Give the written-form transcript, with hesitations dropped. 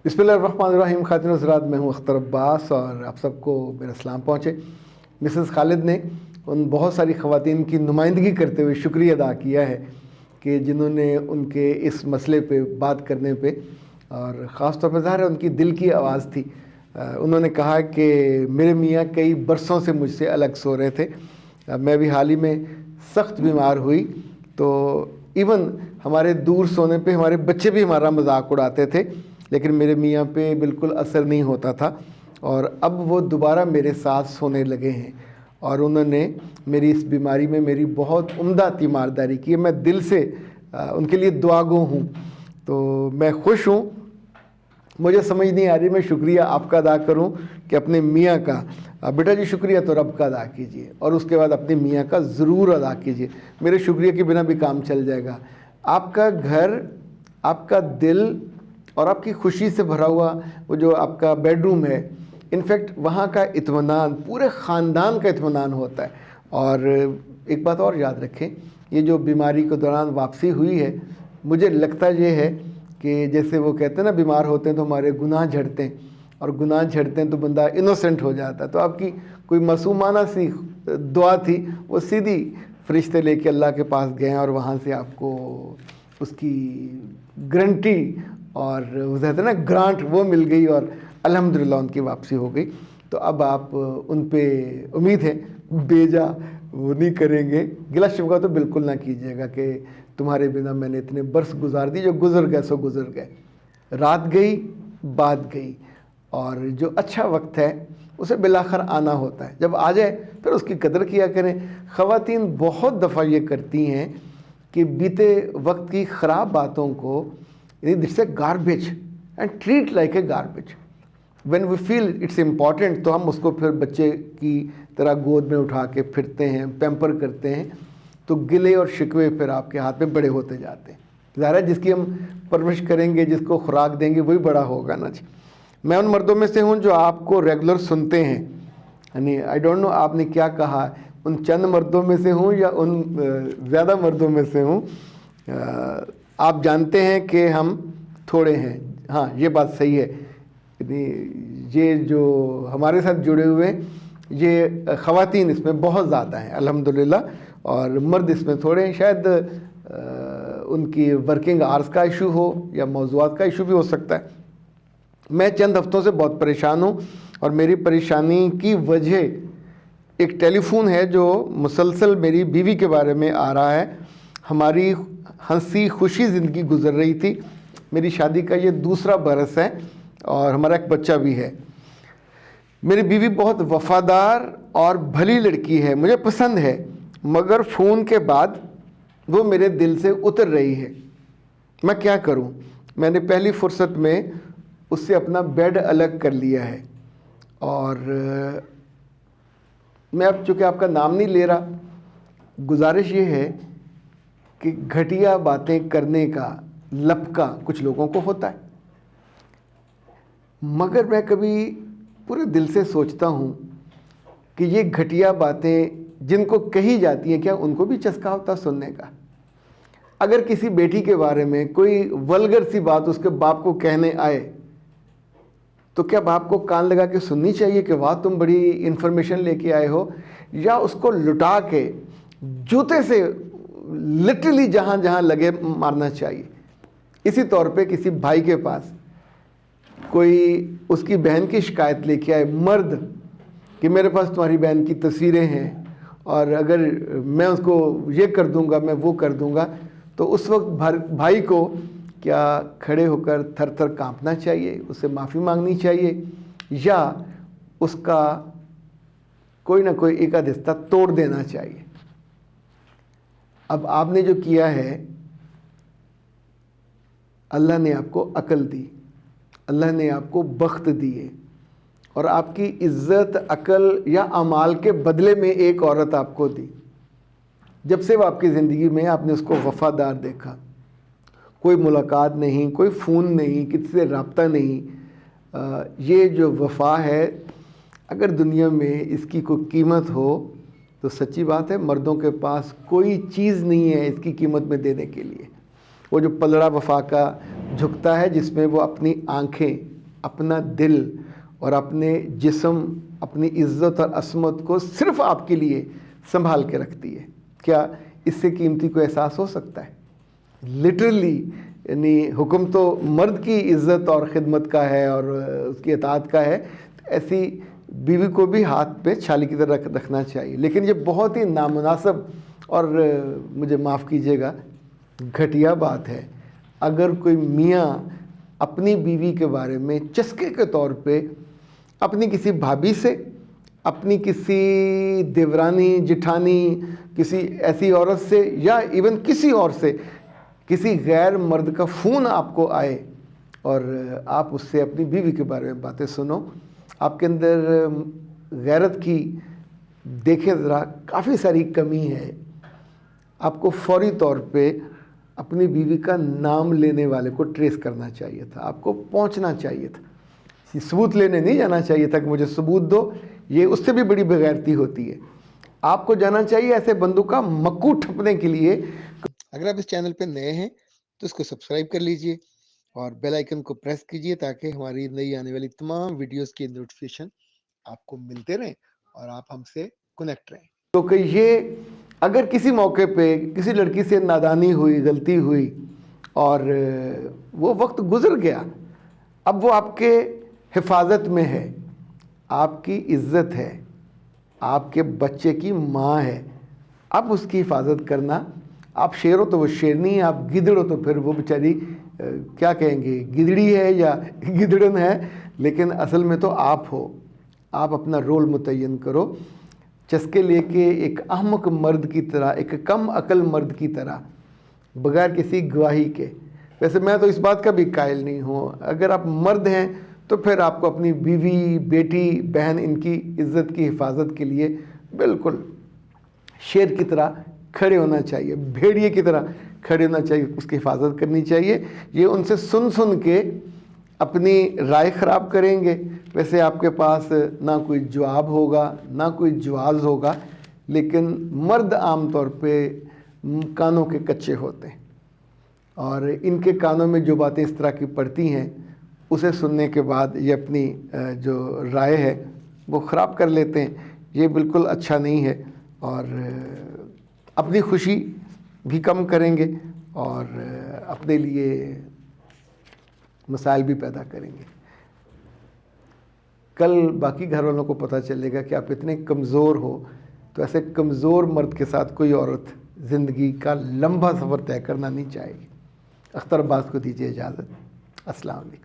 बिस्मिल्लाहिर्रहमानिर्रहीम। खातिन हज़रात, मैं हूँ अख्तर अब्बास और आप सबको मेरा सलाम पहुँचे। मिसेस खालिद ने उन बहुत सारी ख़वातीन की नुमाइंदगी करते हुए शुक्रिया अदा किया है कि जिन्होंने उनके इस मसले पे बात करने पे, और ख़ास तौर पर ज़ाहिर है उनकी दिल की आवाज़ थी। उन्होंने कहा कि मेरे मियाँ कई बरसों से मुझसे अलग सो रहे थे। मैं भी हाल ही में सख्त बीमार हुई तो इवन हमारे दूर सोने पे हमारे बच्चे भी हमारा मजाक उड़ाते थे, लेकिन मेरे मियाँ पे बिल्कुल असर नहीं होता था। और अब वो दोबारा मेरे साथ सोने लगे हैं और उन्होंने मेरी इस बीमारी में मेरी बहुत उम्दा तीमारदारी की है। मैं दिल से उनके लिए दुआगो हूँ। तो मैं खुश हूँ। मुझे समझ नहीं आ रही मैं शुक्रिया आपका अदा करूं कि अपने मियाँ का। बेटा जी, शुक्रिया तो रब का अदा कीजिए और उसके बाद अपने मियाँ का ज़रूर अदा कीजिए। मेरे शुक्रिया के बिना भी काम चल जाएगा। आपका घर, आपका दिल और आपकी खुशी से भरा हुआ वो जो आपका बेडरूम है, इनफैक्ट वहाँ का इत्मीनान पूरे ख़ानदान का इत्मीनान होता है। और एक बात और याद रखें, ये जो बीमारी के दौरान वापसी हुई है, मुझे लगता ये है कि जैसे वो कहते हैं ना, बीमार होते हैं तो हमारे गुनाह झड़ते हैं और गुनाह झड़ते हैं तो बंदा इनोसेंट हो जाता है। तो आपकी कोई मासूमाना सी दुआ थी, वो सीधी फरिश्ते लेके अल्लाह के पास गए और वहाँ से आपको उसकी गारंटी और वो कहते हैं ना ग्रांट, वो मिल गई और अल्हम्दुलिल्लाह उनकी वापसी हो गई। तो अब आप उन पे उम्मीद है बेजा वो नहीं करेंगे। गिला शिकवा तो बिल्कुल ना कीजिएगा कि तुम्हारे बिना मैंने इतने बरस गुजार दी, जो गुजर गए सो गुजर गए। रात गई, बात गई, और जो अच्छा वक्त है उसे बिलाखर आना होता है। जब आ जाए फिर उसकी कदर किया करें। ख़वातीन बहुत दफ़ा ये करती हैं कि बीते वक्त की ख़राब बातों को this a garbage and treat like a garbage. When we feel it's important तो हम उसको फिर बच्चे की तरह गोद में उठा के फिरते हैं, पैम्पर करते हैं, तो गिले और शिकवे फिर आपके हाथ में बड़े होते जाते हैं। ज़ाहिर है जिसकी हम परवरिश करेंगे, जिसको खुराक देंगे, वही बड़ा होगा ना जी। मैं उन मर्दों में से हूँ जो आपको रेगुलर सुनते हैं, यानी आई डोंट नो आपने क्या कहा, उन चंद मर्दों में से हूँ या उन ज़्यादा मर्दों में से हूँ। आप जानते हैं कि हम थोड़े हैं, हाँ ये बात सही है। ये जो हमारे साथ जुड़े हुए ये ख़वातीन इसमें बहुत ज़्यादा हैं अल्हम्दुलिल्लाह, और मर्द इसमें थोड़े हैं। शायद उनकी वर्किंग आवर्स का इशू हो या मौज़ूआत का इशू भी हो सकता है। मैं चंद हफ़्तों से बहुत परेशान हूँ और मेरी परेशानी की वजह एक टेलीफोन है जो मुसलसल मेरी बीवी के बारे में आ रहा है। हमारी हंसी खुशी ज़िंदगी गुजर रही थी। मेरी शादी का ये दूसरा बरस है और हमारा एक बच्चा भी है। मेरी बीवी बहुत वफ़ादार और भली लड़की है, मुझे पसंद है, मगर फ़ोन के बाद वो मेरे दिल से उतर रही है। मैं क्या करूं? मैंने पहली फुर्सत में उससे अपना बेड अलग कर लिया है और मैं अब चूँकि आपका नाम नहीं ले रहा, गुजारिश ये है कि घटिया बातें करने का लपका कुछ लोगों को होता है, मगर मैं कभी पूरे दिल से सोचता हूँ कि ये घटिया बातें जिनको कही जाती हैं, क्या उनको भी चस्का होता सुनने का? अगर किसी बेटी के बारे में कोई वल्गर सी बात उसके बाप को कहने आए तो क्या बाप को कान लगा के सुननी चाहिए कि वाह तुम बड़ी इन्फॉर्मेशन लेके आए हो, या उसको लुटा के जूते से लिटरली जहाँ जहाँ लगे मारना चाहिए? इसी तौर पे किसी भाई के पास कोई उसकी बहन की शिकायत लेके आए मर्द कि मेरे पास तुम्हारी बहन की तस्वीरें हैं और अगर मैं उसको ये कर दूंगा, मैं वो कर दूंगा, तो उस वक्त भाई को क्या खड़े होकर थर थर कांपना चाहिए, उससे माफ़ी मांगनी चाहिए, या उसका कोई ना कोई एक आध रिश्ता तोड़ देना चाहिए? अब आपने जो किया है, अल्लाह ने आपको अक्ल दी, अल्लाह ने आपको बख्त दिए और आपकी इज़्ज़त, अक्ल या अमाल के बदले में एक औरत आपको दी। जब से वो आपकी ज़िंदगी में, आपने उसको वफ़ादार देखा, कोई मुलाकात नहीं, कोई फ़ोन नहीं, किसी से रब्ता नहीं। ये जो वफ़ा है, अगर दुनिया में इसकी कोई कीमत हो तो सच्ची बात है मर्दों के पास कोई चीज़ नहीं है इसकी कीमत में देने के लिए। वो जो पलड़ा वफ़ा का झुकता है जिसमें वो अपनी आँखें اپنا دل اور اپنے جسم، اپنی عزت اور عصمت کو صرف آپ کے لیے سنبھال کے رکھتی ہے، کیا اس سے قیمتی کوئی احساس ہو سکتا ہے؟ لٹرلی یعنی حکم تو مرد کی عزت اور خدمت کا ہے اور اس کی اطاعت کا ہے، ایسی بیوی کو بھی ہاتھ پہ چھالی کی طرح رکھنا چاہیے۔ لیکن یہ بہت ہی نامناسب اور مجھے معاف کیجیے گا گھٹیا بات ہے اگر کوئی میاں اپنی بیوی کے بارے میں چسکے کے طور پہ اپنی کسی بھابھی سے، اپنی کسی دیورانی جٹھانی، کسی ایسی عورت سے یا ایون کسی اور سے، کسی غیر مرد کا فون آپ کو آئے اور آپ اس سے اپنی بیوی کے بارے میں باتیں سنو، آپ کے اندر غیرت کی دیکھیں ذرا کافی ساری کمی ہے۔ آپ کو فوری طور پہ اپنی بیوی کا نام لینے والے کو ٹریس کرنا چاہیے تھا، آپ کو پہنچنا چاہیے تھا، ثبوت لینے نہیں جانا چاہیے تھا کہ مجھے ثبوت دو، یہ اس سے بھی بڑی بغیرتی ہوتی ہے۔ آپ کو جانا چاہیے ایسے بندوں کا مکو ٹھپنے کے لیے۔ اگر آپ اس چینل پہ نئے ہیں تو اس کو سبسکرائب کر لیجئے اور بیل آئیکن کو پریس کیجئے تاکہ ہماری نئی آنے والی تمام ویڈیوز کی نوٹیفیکیشن آپ کو ملتے رہیں اور آپ ہم سے کنیکٹ رہیں۔ تو کہ یہ اگر کسی موقع پہ کسی لڑکی سے نادانی ہوئی، غلطی ہوئی اور وہ وقت گزر گیا، اب وہ آپ کے حفاظت میں ہے، آپ کی عزت ہے، آپ کے بچے کی ماں ہے، اب اس کی حفاظت کرنا، آپ شیر ہو تو وہ شیرنی ہے، آپ گدڑ ہو تو پھر وہ بیچاری کیا کہیں گے، گدڑی ہے یا گدڑن ہے، لیکن اصل میں تو آپ ہو۔ آپ اپنا رول متعین کرو، چسکے لے کے ایک احمق مرد کی طرح، ایک کم عقل مرد کی طرح، بغیر کسی گواہی کے۔ ویسے میں تو اس بات کا بھی قائل نہیں ہوں، اگر آپ مرد ہیں تو پھر آپ کو اپنی بیوی، بیٹی، بہن، ان کی عزت کی حفاظت کے لیے بالکل شیر کی طرح کھڑے ہونا چاہیے، بھیڑیے کی طرح کھڑے ہونا چاہیے، اس کی حفاظت کرنی چاہیے۔ یہ ان سے سن سن کے اپنی رائے خراب کریں گے، ویسے آپ کے پاس نہ کوئی جواب ہوگا نہ کوئی جواز ہوگا۔ لیکن مرد عام طور پہ کانوں کے کچے ہوتے ہیں اور ان کے کانوں میں جو باتیں اس طرح کی پڑتی ہیں اسے سننے کے بعد یہ اپنی جو رائے ہے وہ خراب کر لیتے ہیں۔ یہ بالکل اچھا نہیں ہے اور اپنی خوشی بھی کم کریں گے اور اپنے لیے مسائل بھی پیدا کریں گے۔ کل باقی گھر والوں کو پتہ چلے گا کہ آپ اتنے کمزور ہو، تو ایسے کمزور مرد کے ساتھ کوئی عورت زندگی کا لمبا سفر طے کرنا نہیں چاہے گی۔ اختر عباس کو دیجیے اجازت۔ السلام علیکم۔